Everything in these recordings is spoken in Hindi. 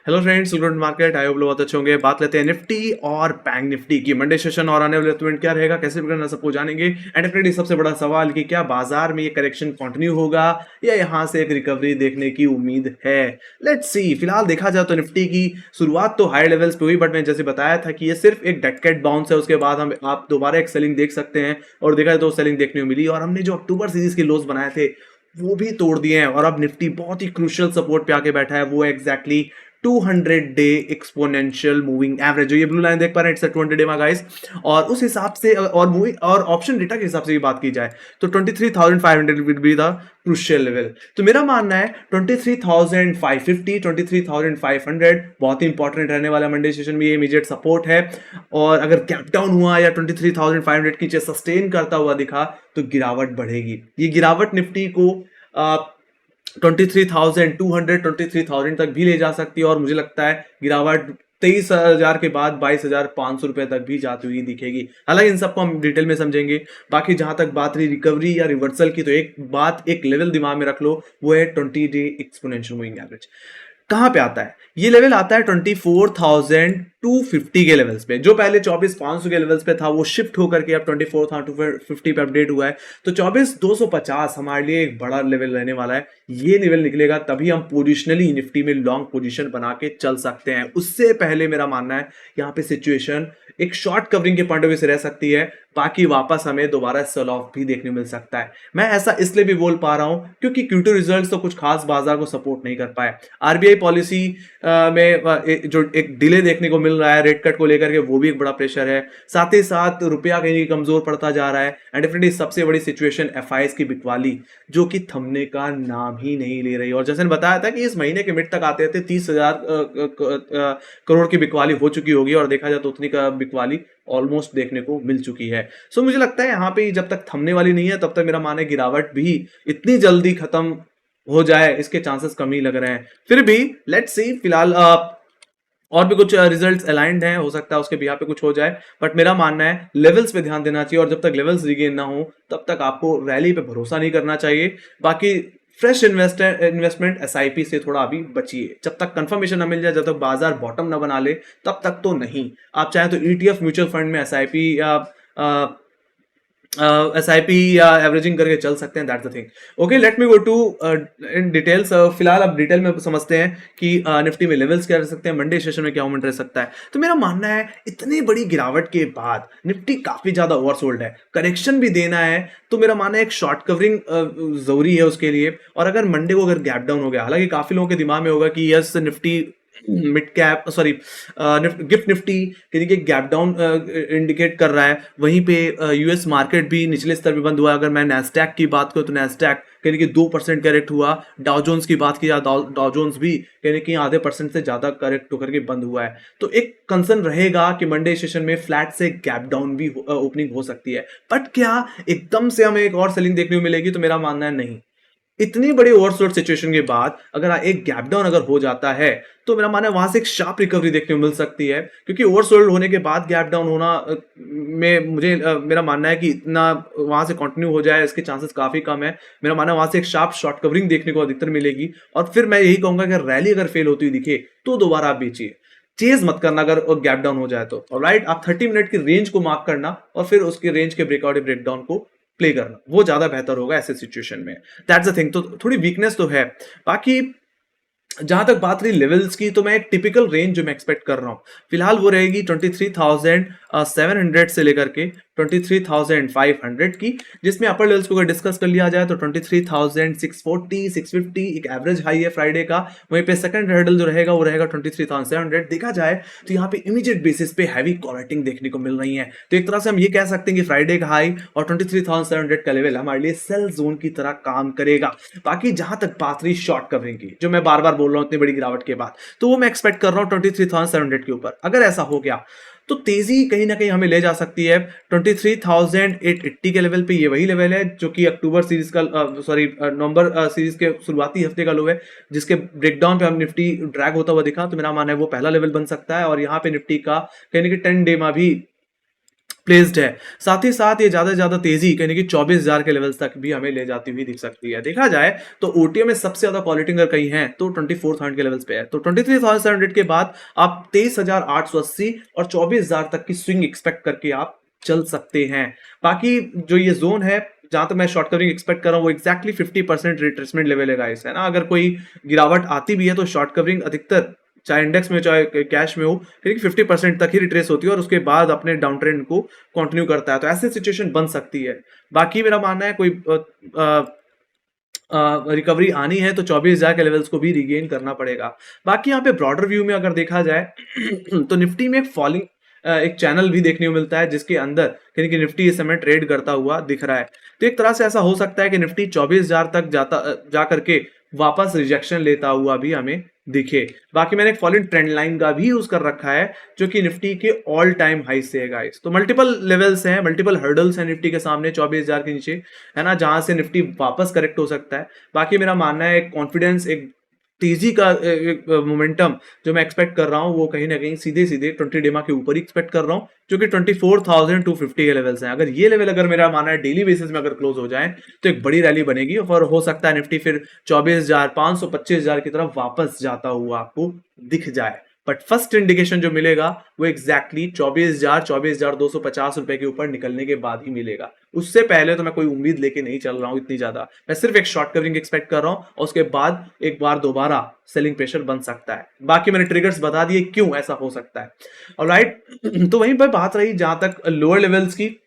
Hello friends, welcome to market. I hope लोग बहुत अच्छे होंगे। बात लेते हैं निफ्टी और बैंक निफ्टी की। मंडे सेशन और आने वाले इवेंट क्या रहेगा, कैसे करना, सबको जानेंगे। एंड डेफिनेटली सबसे बड़ा सवाल कि क्या बाजार में ये करेक्शन कंटिन्यू होगा या यहां से एक रिकवरी देखने की उम्मीद है। Let's see. फिलहाल देखा जाए तो निफ्टी की शुरुआत तो हाई लेवल्स पे हुई, बट मैं जैसे बताया था कि ये सिर्फ एक डेड कैट बाउंस है। उसके बाद हम आप दोबारा एक सेलिंग देख सकते हैं, और देखा जाए तो सेलिंग देखने को मिली, और हमने जो अक्टूबर सीरीज के लोस बनाए थे वो भी तोड़ दिए हैं। और अब निफ्टी बहुत ही क्रूशियल सपोर्ट पे आके बैठा है, वो exactly 200 day exponential moving average. जो ये ब्लू लाइन देख पा रहे हैं, इट्स 200 डे गाइस। और उस हिसाब से और मूविंग और ऑप्शन डेटा के हिसाब से भी बात की जाए तो 23,500 will be the crucial level. तो मेरा मानना है 23,550 23,500 बहुत ही इंपॉर्टेंट रहने वाला मंडे सेशन में, ये इमीडिएट सपोर्ट है। और अगर गैप डाउन हुआ या 23,500 की चीज सस्टेन करता हुआ दिखा तो गिरावट बढ़ेगी। ये गिरावट निफ्टी को 23,200 23,000 तक भी ले जा सकती है, और मुझे लगता है गिरावट 23,000 के बाद 22,500 रुपए तक भी जाती हुई दिखेगी। हालांकि इन सबको हम डिटेल में समझेंगे। बाकी जहां तक बात रही रिकवरी या रिवर्सल की, तो एक बात, एक लेवल दिमाग में रख लो, वो है 20 डे एक्सपोनेंशियल मूविंग एवरेज। कहां पे आता है ये लेवल? आता है 24,250 के लेवल्स पे। जो पहले 24,500 के लेवल्स पे था वो शिफ्ट होकर के अब 24,250 पे अपडेट हुआ है। तो 24,250 हमारे लिए एक बड़ा लेवल रहने वाला है। ये लेवल निकलेगा तभी हम पोजिशनली निफ्टी में लॉन्ग पोजीशन बना के चल सकते हैं। उससे पहले मेरा मानना है यहाँ पे सिचुएशन एक शॉर्ट कवरिंग के पॉइंट ऑफ व्यू से रह सकती है। बाकी वापस हमें दोबारा सेल ऑफ भी देखने को मिल सकता है। मैं ऐसा इसलिए भी बोल पा रहा हूं क्योंकि Q2 रिजल्ट्स तो कुछ खास बाजार को सपोर्ट नहीं कर पाए। आरबीआई पॉलिसी में जो एक डिले देखने को मिल रहा है रेट कट को लेकर के, वो भी एक बड़ा प्रेशर है। साथ ही साथ रुपया कहीं कमजोर पड़ता जा रहा है। एंड डेफिनेटली सबसे बड़ी सिचुएशन एफआईएस की बिकवाली, जो कि थमने का नाम ही नहीं ले रही। और जैसे बताया था कि इस महीने के मिड तक आते थे 30,000 करोड़ की बिकवाली हो चुकी होगी, और देखा जाए तो उतनी का बिकवाली ऑलमोस्ट देखने को मिल चुकी है। सो मुझे लगता है यहाँ पे जब तक थमने वाली नहीं है तब तक मेरा मानना है गिरावट भी इतनी जल्दी खत्म हो जाए इसके चांसेस कम ही लग रहे हैं। फिर भी लेट्स सी। फिलहाल और भी कुछ रिजल्ट्स अलाइंड हैं, हो सकता है उसके भी यहाँ पे कुछ हो जाए, बट मेरा मानना है लेवल्स पे ध्यान देना चाहिए। और जब तक लेवल्स रिगेन ना हो तब तक आपको रैली पे भरोसा नहीं करना चाहिए। बाकी फ्रेश इन्वेस्टमेंट एसआईपी से थोड़ा अभी बचिए। जब तक कंफर्मेशन ना मिल जाए, जब तक बाजार बॉटम ना बना ले, तब तक तो नहीं। आप चाहे तो ईटीएफ म्यूचुअल फंड में एसआईपी या एसआईपी या एवरेजिंग करके चल सकते हैं। That's the thing. Okay, let me go to in details. फिलहाल अब डिटेल में समझते हैं कि निफ्टी में लेवल्स क्या रह सकते हैं, मंडे सेशन में क्या मूवमेंट रह सकता है। तो मेरा मानना है इतनी बड़ी गिरावट के बाद निफ्टी काफी ज्यादा ओवरसोल्ड है, करेक्शन भी देना है। तो मेरा मानना है एक शॉर्ट कवरिंग जरूरी है उसके लिए। और अगर मंडे को अगर गैप डाउन हो गया, हालांकि काफी लोगों के दिमाग में होगा कि yes Nifty mid cap sorry gift Nifty यानी कि गैप डाउन इंडिकेट कर रहा है। वहीं पे यूएस मार्केट भी निचले स्तर पे बंद हुआ है। अगर मैं नैस्डैक की बात करूं तो नैस्डैक यानी कि 2% करेक्ट हुआ। डाउ जोन्स की बात की जाए, डाउ जोन्स भी यानी कि आधे % से ज्यादा करेक्ट होकर के बंद हुआ है। तो एक कंसर्न रहेगा कि मंडे सेशन में फ्लैट से गैप डाउन भी ओपनिंग हो सकती है। बट क्या एकदम से हमें एक और सेलिंग देखने को मिलेगी? तो मेरा मानना है नहीं। इतनी बड़ी ओवरसोल्ड सिचुएशन के बाद अगर एक गैप डाउन अगर हो जाता है तो मेरा मानना है वहां से एक शार्प रिकवरी देखने को मिल सकती है। क्योंकि ओवरसोल्ड होने के बाद गैप डाउन होना में मुझे मेरा मानना है कि इतना वहां से कंटिन्यू हो जाए इसके चांसेस काफी कम है। मेरा मानना है वहां से एक शार्प शॉर्ट कवरिंग देखने को अधिकतर मिलेगी। और फिर मैं यही कहूंगा कि रैली अगर फेल होती हुई दिखे तो दोबारा आप बेचिए। चेज मत करना अगर गैप डाउन हो जाए तो। राइट, आप 30 मिनट की रेंज को मार्क करना और फिर उसके रेंज के ब्रेकआउट या ब्रेकडाउन को प्ले करना, वो ज्यादा बेहतर होगा ऐसे सिचुएशन में। That's the thing. तो थोड़ी वीकनेस तो है। बाकी जहां तक बात रही लेवल्स की, तो मैं एक टिपिकल रेंज जो मैं एक्सपेक्ट कर रहा हूं फिलहाल वो रहेगी 23,700 से लेकर के 23,500 की, जिसमें अपर लेवल्स को अगर डिस्कस कर लिया जाए तो 23,640 650 एक एवरेज हाई है फ्राइडे का। वहीं पे सेकंड हर्डल जो रहेगा वो रहेगा 23,700। देखा जाए तो यहाँ पे इमीडिएट बेसिस पे हैवी कॉलेटिंग देखने को मिल रही है। तो एक तरह से हम ये कह सकते हैं कि फ्राइडे का हाई और 23,700 का लेवल हमारे लिए सेल जोन की तरह काम करेगा। बाकी जहां तक बात रही शॉर्ट कवरिंग की, जो मैं बार बार बोल रहा हूं इतनी बड़ी गिरावट के बाद, तो वो मैं एक्सपेक्ट कर रहा हूं 23,700 के ऊपर। अगर ऐसा हो गया तो तेजी कहीं ना कहीं हमें ले जा सकती है 23,880 के लेवल पे। ये वही लेवल है जो कि अक्टूबर सीरीज का नवंबर सीरीज के शुरुआती हफ्ते का लो है, जिसके ब्रेकडाउन पे हम निफ्टी ड्रैग होता हुआ दिखा। तो मेरा मानना है वो पहला लेवल बन सकता है। और यहाँ पे निफ्टी का कहीं ना कहीं 10 डे में भी प्लेस्ड है। साथ ही साथ ये ज़्यादा से ज़्यादा तेज़ी यानी कि 24,000 के लेवल्स तक भी हमें ले जाती हुई दिख सकती है। देखा जाए तो ओटीएम में सबसे ज़्यादा क्वालिटी अगर कहीं है तो 24,000 के लेवल्स पे है। तो 23,700 के बाद आप 23,880 और 24,000 तक की स्विंग एक्सपेक्ट करके आप चल सकते हैं। बाकी जो ये ज़ोन है जहाँ तक मैं शॉर्ट कवरिंग एक्सपेक्ट कर रहा हूँ वो एक्ज़ैक्टली 50% रिट्रेसमेंट लेवल है गाइस, है ना? अगर कोई गिरावट आती भी है तो शॉर्ट कवरिंग अधिकतर चाहे इंडेक्स में चाहे कैश में हो, फिर 50% तक ही रिट्रेस होती है और उसके बाद अपने डाउन ट्रेंड को कंटिन्यू करता है। तो ऐसी सिचुएशन बन सकती है। बाकी मेरा मानना है कोई रिकवरी आनी है तो 24,000 के लेवल्स को भी रिगेन करना पड़ेगा। बाकी यहाँ पे ब्रॉडर व्यू में अगर देखा जाए तो निफ्टी में फॉलिंग एक चैनल भी देखने को मिलता है जिसके अंदर यानी कि निफ्टी इस समय ट्रेड करता हुआ दिख रहा है। तो एक तरह से ऐसा हो सकता है कि निफ्टी 24,000 तक जा करके वापस रिजेक्शन लेता हुआ भी हमें दिखे। बाकी मैंने एक फॉलिंग ट्रेंड लाइन का भी यूज कर रखा है जो कि निफ्टी के ऑल टाइम हाई से है गाइस। तो मल्टीपल लेवल्स हैं, मल्टीपल हर्डल्स हैं निफ्टी के सामने 24,000 के नीचे, है ना, जहां से निफ्टी वापस करेक्ट हो सकता है। बाकी मेरा मानना है एक कॉन्फिडेंस, एक तेजी का एक मोमेंटम जो मैं एक्सपेक्ट कर रहा हूँ वो कहीं ना कहीं सीधे सीधे 20 डेमा के ऊपर ही एक्सपेक्ट कर रहा हूँ जो कि 24,250 के लेवल्स हैं। अगर ये लेवल अगर मेरा मानना है डेली बेसिस में अगर क्लोज हो जाए तो एक बड़ी रैली बनेगी और हो सकता है निफ्टी फिर 24,500 25,000 की तरफ वापस जाता हुआ आपको दिख जाए। बट फर्स्ट इंडिकेशन जो मिलेगा वो एग्जैक्टली 24,250 रुपए के ऊपर निकलने के बाद ही मिलेगा। उससे पहले तो मैं कोई उम्मीद लेके नहीं चल रहा हूं इतनी ज्यादा। मैं सिर्फ एक शॉर्ट कवरिंग एक्सपेक्ट कर रहा हूं और उसके बाद एक बार दोबारा सेलिंग प्रेशर बन सकता है। बाकी मैंने ट्रिगर्स बता दिए क्यों ऐसा हो सकता है। ऑलराइट, तो वहीं पर बात रही जहां तक लोअर लेवल्स की,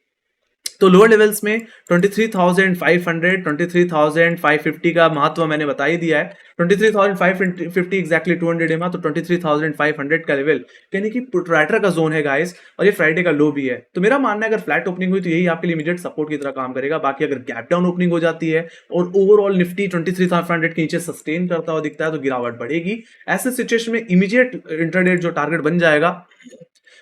तो लोअर लेवल्स में 23,500 23,550 का महत्व मैंने बता ही दिया है। 23,550 एग्जैक्टली 200 एमा, तो 23,500 का लेवल यानी कि पुटराइटर का जोन है गाइस, और ये फ्राइडे का लो भी है। तो मेरा मानना है अगर फ्लैट ओपनिंग हुई तो यही आपके लिए इमीडिएट सपोर्ट की तरह काम करेगा। बाकी अगर गैप डाउन ओपनिंग हो जाती है और ओवरऑल निफ्टी 23,500 के नीचे सस्टेन करता हुआ दिखता है तो गिरावट बढ़ेगी। ऐसे सिचुएशन में इमीडिएट इंटरडे जो टारगेट बन जाएगा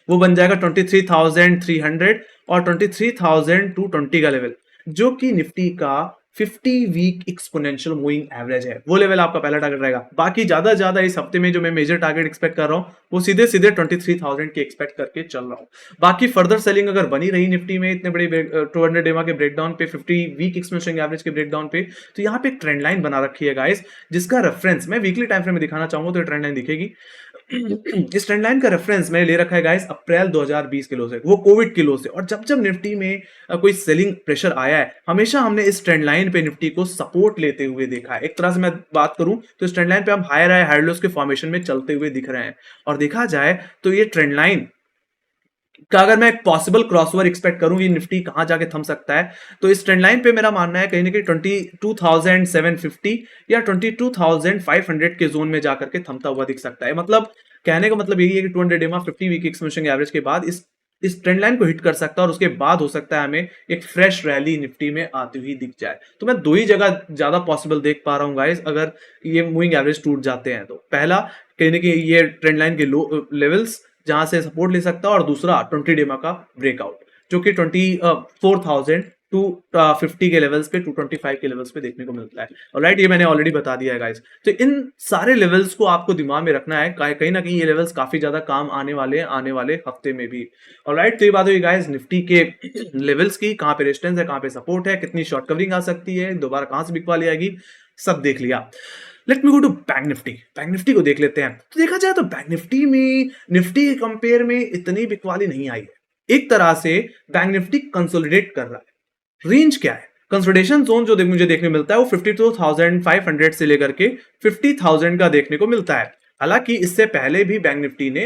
वो बन जाएगा 23,300 और 23,220 का लेवल, जो कि निफ्टी का 50 वीक एक्सपोनेंशियल मूविंग एवरेज है। वो लेवल आपका पहला टारगेट रहेगा। बाकी ज्यादा इस हफ्ते में जो मैं मेजर टारगेट एक्सपेक्ट कर रहा हूं वो सीधे 23,000 के एक्सपेक्ट करके चल रहा हूं। बाकी फर्दर सेलिंग अगर बनी रही निफ्टी में इतने बड़े 200 डेमा के ब्रेकडाउन पे, 50 वीक एक्सपोनेंशियल एवरेज के ब्रेकडाउन पे, तो यहाँ पे एक ट्रेंड लाइन बना रखी है गाइस, जिसका रेफरेंस मैं वीकली टाइम फ्रेम में दिखाना चाहूंगा तो ट्रेंड लाइन दिखेगी। इस ट्रेंड लाइन का रेफरेंस मैंने ले रखा है गाइस अप्रैल 2020 के लो से, वो कोविड के लो से। और जब जब निफ्टी में कोई सेलिंग प्रेशर आया है हमेशा हमने इस ट्रेंड लाइन पे निफ्टी को सपोर्ट लेते हुए देखा है। एक तरह से मैं बात करूं तो इस ट्रेंड लाइन पे हम हायर हाई हायर लोस के फॉर्मेशन में चलते हुए दिख रहे हैं। और देखा जाए तो ये ट्रेंड लाइन का अगर मैं एक पॉसिबल क्रॉसओवर एक्सपेक्ट करूं ये निफ्टी कहां जाके थम सकता है, तो इस ट्रेंड लाइन पे मेरा मानना है कहीं ना कहीं 22,750 या 22,500 के जोन में जाकर के थमता हुआ दिख सकता है। मतलब कहने का मतलब यही है कि 200 डेमा 50 वीक एक्सपोनेंशियल एवरेज के बाद इस ट्रेंड लाइन को हिट कर सकता है और उसके बाद हो सकता है हमें एक फ्रेश रैली निफ्टी में आती हुई दिख जाए। तो मैं दो ही जगह ज्यादा पॉसिबल देख पा रहा हूं गाइस अगर ये मूविंग एवरेज टूट जाते हैं तो। पहला कहीं ना कहीं ये ट्रेंड लाइन के लो लेवल्स जहां से सपोर्ट ले सकता है, और दूसरा 20 डेमा का ब्रेकआउट जो कि 24,250 के लेवल्स पे 225 के लेवल्स पे देखने को मिलता है। ऑलराइट, ये मैंने ऑलरेडी बता दिया है गाइस। तो इन सारे लेवल्स को आपको दिमाग में रखना है, कहीं ना कहीं ये लेवल्स काफी ज्यादा काम आने वाले हफ्ते में भी। ऑलराइट, तो ये बात हुई गाइस निफ्टी के लेवल्स की, कहां पे रेजिस्टेंस है, कहां पे सपोर्ट है, कितनी शॉर्ट कवरिंग आ सकती है, दोबारा कहां से बिकवा आएगी, सब देख लिया। Let me go to bank Nifty. Bank Nifty को देख लेते हैं। तो देखा जाए तो बैंक निफ्टी में निफ्टी के कंपेयर में इतनी बिकवाली नहीं आई है। एक तरह से बैंक निफ्टी कंसोलिडेट कर रहा है। रेंज क्या है, कंसोलिडेशन जोन जो मुझे देखने मिलता है वो 52,500 से लेकर के 50,000 का देखने को मिलता है। हालांकि इससे पहले भी बैंक निफ्टी ने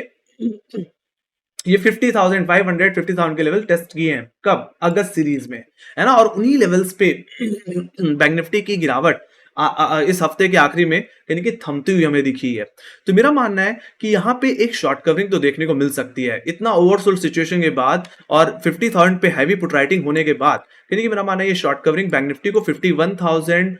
ये 50,500 50,000 के लेवल टेस्ट किए हैं। कब? अगस्त सीरीज में, है ना। और उन्हीं लेवल्स पे बैंक निफ्टी की गिरावट इस हफ्ते के आखिरी में यानी कि थमती हुई हमें दिखी है। तो मेरा मानना है कि यहाँ पे एक शॉर्ट कवरिंग तो देखने को मिल सकती है इतना ओवरसोल्ड सिचुएशन के बाद और 50,000 पे हैवी पुट राइटिंग होने के बाद। यानी कि मेरा मानना है ये शॉर्ट कवरिंग बैंक निफ्टी को 51,000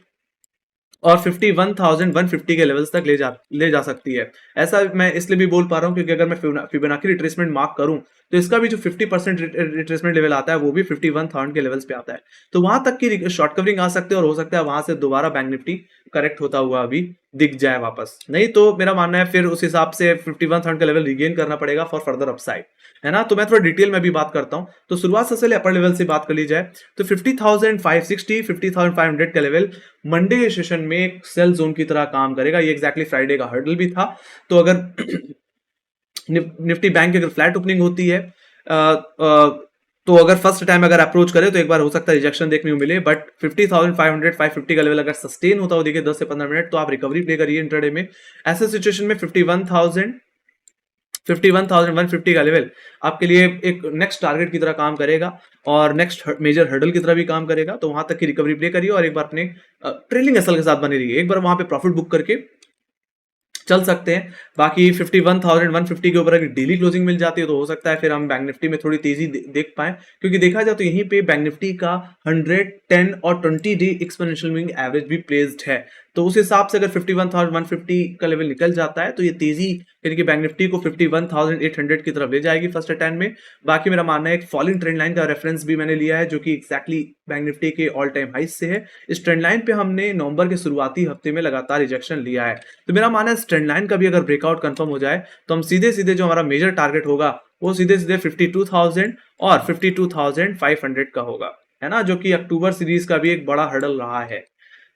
और 51,150 के लेवल्स तक ले जा सकती है। ऐसा मैं इसलिए भी बोल पा रहा हूं क्योंकि अगर मैं फिबोनाची रिट्रेसमेंट मार्क करूं तो इसका भी जो 50% रिट्रेसमेंट लेवल आता है वो भी 51,000 के लेवल्स पे आता है। तो वहां तक की शॉर्ट कवरिंग आ सकते है और हो सकता है वहां से दोबारा बैंक निफ्टी करेक्ट होता हुआ अभी दिख जाए वापस। नहीं तो मेरा मानना है फिर उस हिसाब से 51,000 का लेवल रिगेन करना पड़ेगा फॉर फर्दर अपसाइड। है ना। तो मैं थोड़ा डिटेल में भी बात करता हूँ। तो शुरुआत सबसे पहले अपर लेवल से बात कर ली जाए तो 50,560 50,500 का लेवल मंडे सेशन में एक सेल जोन की तरह काम करेगा। ये एग्जैक्टली फ्राइडे का हर्डल भी था। तो अगर निफ्टी बैंक की अगर फ्लैट ओपनिंग होती है तो अगर फर्स्ट टाइम अगर अप्रोच करे तो एक बार हो सकता है रिजेक्शन देखने को मिले, बट 50,500 550 का लेवल अगर सस्टेन होता हो देखिए 10 से 15 मिनट तो आप रिकवरी प्ले करिए इंट्राडे में। ऐसे सिचुएशन में 51,150 का लेवल आपके लिए एक नेक्स्ट टारगेट की तरह काम करेगा और नेक्स्ट मेजर हर्डल की तरह भी काम करेगा। तो वहां तक की रिकवरी प्ले करिए और एक बार अपने ट्रेलिंग एसएल के साथ बने रहिए, एक बार वहां पे प्रॉफिट बुक करके चल सकते हैं। बाकी 51,150 के ऊपर अगर डेली क्लोजिंग मिल जाती है तो हो सकता है फिर हम बैंक निफ्टी में थोड़ी तेजी देख पाए, क्योंकि देखा जाए तो यहीं पे बैंक निफ्टी का 110 और 20 डे एक्सपोनेंशियल मूविंग एवरेज भी प्लेस्ड है। तो उस हिसाब से अगर 51,150 का लेवल निकल जाता है तो ये तेजी यानी कि बैंक निफ्टी को 51,800 की तरफ ले जाएगी फर्स्ट अटेम्प्ट में। बाकी मेरा मानना है एक फॉलिंग ट्रेंड लाइन का रेफरेंस भी मैंने लिया है जो कि एक्जैक्टली बैंक निफ्टी के ऑल टाइम हाइस से है। इस ट्रेंड लाइन पे हमने नवंबर के शुरुआती हफ्ते में लगातार रिजेक्शन लिया है। तो मेरा मानना है ट्रेंड लाइन का भी अगर ब्रेकआउट कंफर्म हो जाए तो हम सीधे सीधे जो हमारा मेजर टारगेट होगा वो सीधे सीधे 52,000 और 52,500 का होगा, है ना, जो कि अक्टूबर सीरीज का भी एक बड़ा हर्डल रहा है।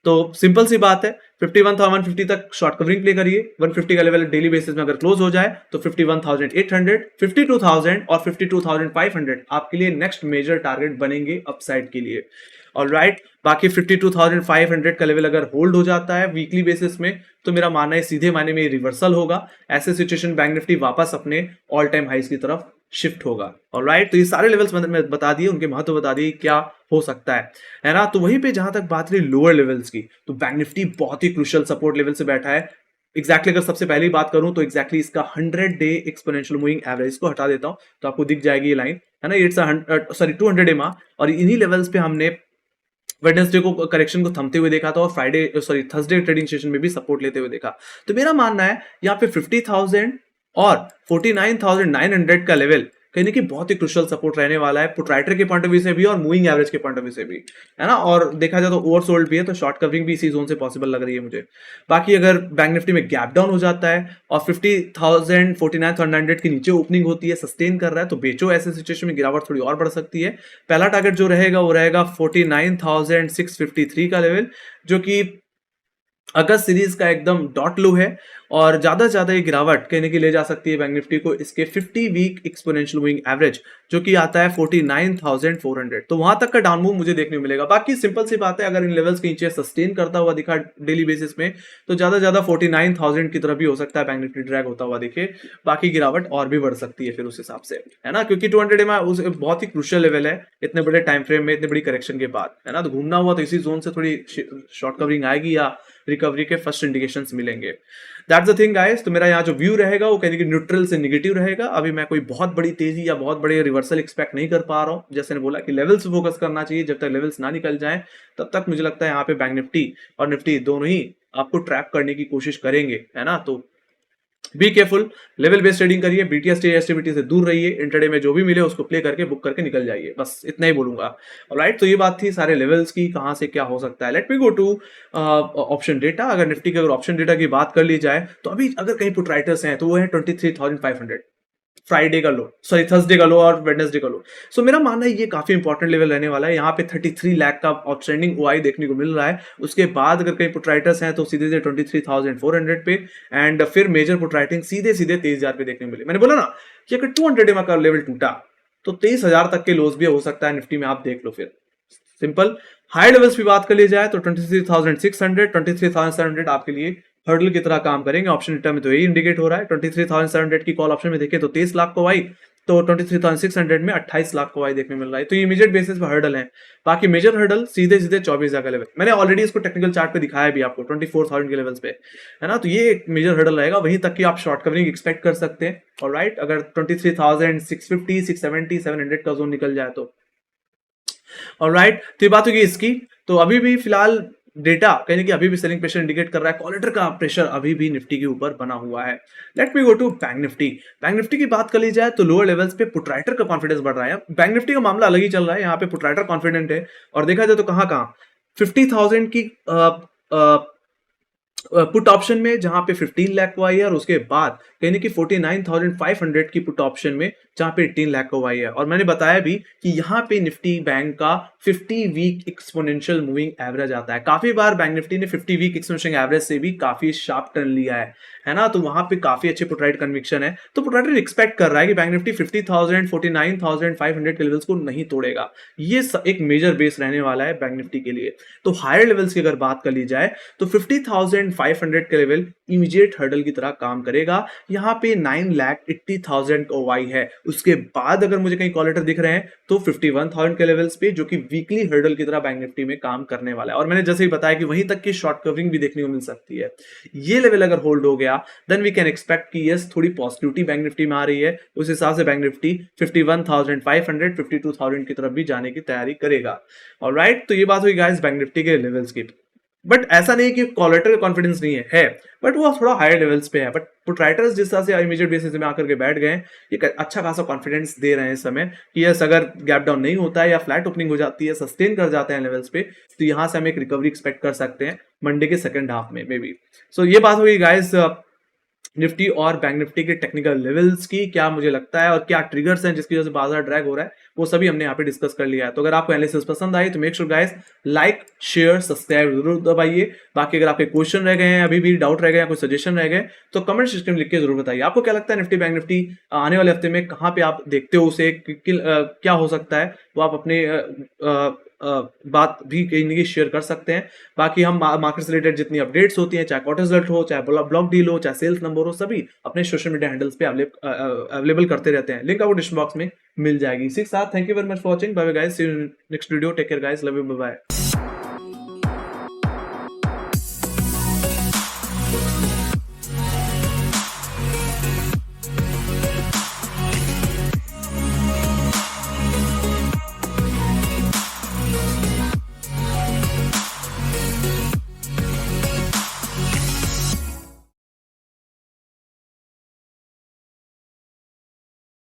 तो सिंपल सी बात है 51,150 तक शॉर्ट कवरिंग प्ले करिए। 150 का लेवल डेली बेसिस में अगर क्लोज हो जाए तो 51,800 52,000 और 52,500 आपके लिए नेक्स्ट मेजर टारगेट बनेंगे अपसाइड के लिए। ऑलराइट, बाकी 52,500 का लेवल अगर होल्ड हो जाता है वीकली बेसिस में तो मेरा मानना है सीधे मायने में रिवर्सल होगा। ऐसे सिचुएशन बैंक निफ्टी वापस अपने ऑल टाइम हाइस की तरफ शिफ्ट होगा। ऑलराइट, तो ये सारे लेवल्स मैंने बता दिए, उनके महत्व बता दिए क्या हो सकता है ना। तो वहीं पे जहां तक बात रही लोअर लेवल्स की तो बैंक निफ्टी बहुत ही क्रूशियल सपोर्ट लेवल से बैठा है। एग्जैक्टली अगर सबसे पहले बात करूं तो एग्जैक्टली इसका 100 डे एक्सपोनेंशियल मूविंग एवरेज को हटा देता हूं तो आपको दिख जाएगी ये लाइन, है ना। इट्स 200 डे मा, और इन्हीं लेवल्स पे हमने वेडनेसडे को करेक्शन को थमते हुए देखा था और थर्सडे ट्रेडिंग सेशन में भी सपोर्ट लेते हुए देखा। तो मेरा मानना है यहाँ पे 50,000 और 49,900 का लेवल कहीं ना कहीं बहुत ही क्रुशियल सपोर्ट रहने वाला है प्रोप्राइटर के पॉइंट ऑफ व्यू से भी और मूविंग एवरेज के पॉइंट ऑफ व्यू से भी, है ना। और देखा जाए तो ओवरसोल्ड भी है तो शॉर्ट कवरिंग भी इसी जोन से पॉसिबल लग रही है मुझे। बाकी अगर बैंक निफ्टी में गैप डाउन हो जाता है और 50,000 49,900 के नीचे ओपनिंग होती है, सस्टेन कर रहा है तो बेचो। ऐसे सिचुएशन में गिरावट थोड़ी और बढ़ सकती है। पहला टारगेट जो रहेगा वो रहेगा 49,653 का लेवल, जो कि अगस्त सीरीज का एकदम डॉट लो है और ज्यादा से ज्यादा ये गिरावट कहने की ले जा सकती है बैंक निफ्टी को इसके 50 वीक एक्सपोनेंशियल मूविंग एवरेज जो कि आता है 49,400। तो वहां तक का डाउन मूव मुझे देखने को मिलेगा। बाकी सिंपल सी बात है अगर इन लेवल्स के नीचे सस्टेन करता हुआ दिखा डेली बेसिस में तो ज्यादा से ज्यादा 49,000 की तरफ भी हो सकता है बैंक निफ्टी ड्रैग होता हुआ दिखे। बाकी गिरावट और भी बढ़ सकती है फिर उस हिसाब से, है ना, क्योंकि 200 में उस बहुत ही क्रूशियल लेवल है इतने बड़े टाइम फ्रेम में इतने बड़ी करेक्शन के बाद, है ना। तो घूमना हुआ तो इसी जोन से थोड़ी शॉर्ट कवरिंग आएगी या रिकवरी के फर्स्ट इंडिकेशंस मिलेंगे। That's the thing guys. तो मेरा यहाँ जो व्यू रहेगा वो कहने की न्यूट्रल से नेगेटिव रहेगा। अभी मैं कोई बहुत बड़ी तेजी या बहुत बड़े रिवर्सल एक्सपेक्ट नहीं कर पा रहा हूँ। जैसे ने बोला कि लेवल्स फोकस करना चाहिए, जब तक लेवल्स ना निकल जाए तब तक मुझे लगता है यहाँ पे बैंक निफ्टी और निफ्टी दोनों ही आपको ट्रैप करने की कोशिश करेंगे, है ना। तो be careful, level based trading करिए, बीटीएस एसटीबीटी से दूर रहिए, इंट्राडे में जो भी मिले उसको प्ले करके बुक करके निकल जाइए, बस इतना ही बोलूंगा। ऑलराइट, तो ये बात थी सारे लेवल्स की, कहां से क्या हो सकता है। Let me go to option data. अगर निफ्टी के अगर ऑप्शन डेटा की बात कर ली जाए तो अभी अगर कहीं पुट राइटर्स हैं तो वो है 23,500 फ्राइडे का लो, सॉरी थर्सडे का लो और वेडनेसडे का लो। सो मेरा मानना है ये काफी इंपॉर्टेंट लेवल रहने वाला है। यहाँ पे 33 लाख का आउटस्टैंडिंग ओआई देखने को मिल रहा है। उसके बाद अगर कहीं पुटराइटर्स हैं तो सीधे सीधे 23,400 पे एंड फिर मेजर पुटराइटिंग सीधे सीधे 23,000 पे देखने को मिले। मैंने बोला ना कि अगर 200 का लेवल टूटा तो 23,000 तक के लोस भी हो सकता है निफ्टी में, आप देख लो। फिर सिंपल हाई लेवल्स की बात कर ली जाए तो 23,600 23,700 आपके लिए हर्डल की तरह काम करेंगे। ऑप्शन डेटा में तो यही इंडिकेट हो रहा है। 23,700 की कॉल ऑप्शन में देखें तो 23 लाख को आई, तो 23,600 में 28 लाख को आई देखने मिल रहा है। तो ये इमीडिएट बेसिस पर हर्डल है। बाकी मेजर हर्डल सीधे सीधे 24,000 का लेवल, मैंने ऑलरेडी इसको टेक्निकल चार्ट पे दिखाया भी आपको 24,000 के लेवल्स पे, है ना। तो ये एक मेजर हर्डल रहेगा, वहीं तक की आप शॉर्ट कवरिंग एक्सपेक्ट कर सकते हैं। ऑलराइट, अगर 23,650 670 700 का जोन निकल जाए तो ऑलराइट। तो ये बात होगी इसकी। तो अभी भी फिलहाल डेटा कहीं कि अभी भी सेलिंग प्रेशर इंडिकेट कर रहा है, कॉलेटर का प्रेशर अभी भी निफ्टी के ऊपर बना हुआ है। Let me go to bank Nifty. Bank Nifty की बात कर ली जाए तो लोअर लेवल्स पे पुटराइटर का कॉन्फिडेंस बढ़ रहा है। बैंक निफ्टी का मामला अलग ही चल रहा है, यहाँ पे पुटराइटर कॉन्फिडेंट है और देखा जाए तो कहां 50,000 की पुट ऑप्शन में जहां पे 15 लाख को आई है, और उसके बाद कहीं कि 49,500 की पुट ऑप्शन में जहां पे 18 लाख को आई है। और मैंने बताया भी कि यहाँ पे निफ्टी बैंक का 50 वीक एक्सपोनेंशियल मूविंग एवरेज आता है। काफी बार बैंक निफ्टी ने 50 वीक एक्सपोनेंशियल एवरेज से भी काफी शार्प टर्न लिया है ना। तो वहां पे काफी अच्छे पुटराइट कन्विक्शन है। तो पुटराइटर एक्सपेक्ट कर रहा है कि बैंक निफ्टी 50,000 49,500 के लेवल्स को नहीं तोड़ेगा। ये एक मेजर बेस रहने वाला है बैंक निफ्टी के लिए। तो हायर लेवल्स की अगर बात कर ली जाए तो 50,500 के लेवल इमीडिएट हर्डल की तरह काम करेगा। यहाँ पे 9,80,000 ओवाई है। उसके बाद अगर मुझे कहीं कॉल लेटर दिख रहे हैं तो 51,000 के लेवल्स पे, जो कि वीकली हर्डल की तरह बैंक निफ्टी में काम करने वाला है। और मैंने जैसे ही बताया कि वहीं तक की शॉर्ट कवरिंग भी देखने को मिल सकती है। ये लेवल अगर होल्ड हो गया देन वी कैन एक्सपेक्ट कि यस थोड़ी पॉजिटिविटी बैंक निफ्टी में आ रही है। उस हिसाब से बैंक निफ्टी 51,500 52,000 की तरफ भी जाने की तैयारी करेगा। ऑलराइट, तो ये बात हुई गाइस बैंक निफ्टी के लेवल्स की। बट ऐसा नहीं कि कॉलेटर का कॉन्फिडेंस नहीं है बट वो थोड़ा हायर लेवल्स पे है। बट पुट राइटर्स जिस तरह से इमीडिएट बेसिस में आकर के बैठ गए, ये अच्छा खासा कॉन्फिडेंस दे रहे हैं इस समय कि यस अगर गैप डाउन नहीं होता है या फ्लैट ओपनिंग हो जाती है, सस्टेन कर जाते हैं लेवल्स पे, तो यहां से हम एक रिकवरी एक्सपेक्ट कर सकते हैं मंडे के सेकंड हाफ में मे बी। सो ये बात हुई गाइस निफ्टी और बैंक निफ्टी के टेक्निकल लेवल्स की। क्या मुझे लगता है और क्या ट्रिगर्स हैं जिसकी वजह से बाजार ड्रैग हो रहा है, वो सभी हमने यहाँ पे डिस्कस कर लिया है। तो अगर आपको एनालिसिस पसंद आई तो make sure guys like share subscribe जरूर दबाइए। बाकी अगर आपके क्वेश्चन रह गए हैं, अभी भी डाउट रह गए, कोई सजेशन रह गए, तो कमेंट सेक्शन में लिख के जरूर बताइए। आपको क्या लगता है निफ्टी बैंक निफ्टी आने वाले हफ्ते में कहाँ पे आप देखते हो उसे, क्या हो सकता है, वो आप अपने बात भी कहीं ना कहीं शेयर कर सकते हैं। बाकी हम मार्केट से रिलेटेड जितनी अपडेट्स होती हैं, चाहे क्वार्टर रिजल्ट हो, चाहे ब्लॉक डील हो, चाहे सेल्स नंबर हो, सभी अपने सोशल मीडिया हैंडल्स पे अवेलेबल करते रहते हैं। लिंक आपको डिस्क्रिप्शन बॉक्स में मिल जाएगी। इसी के साथ thank you very much for watching. Bye bye guys, see you next video. Take care guys, love you, bye bye.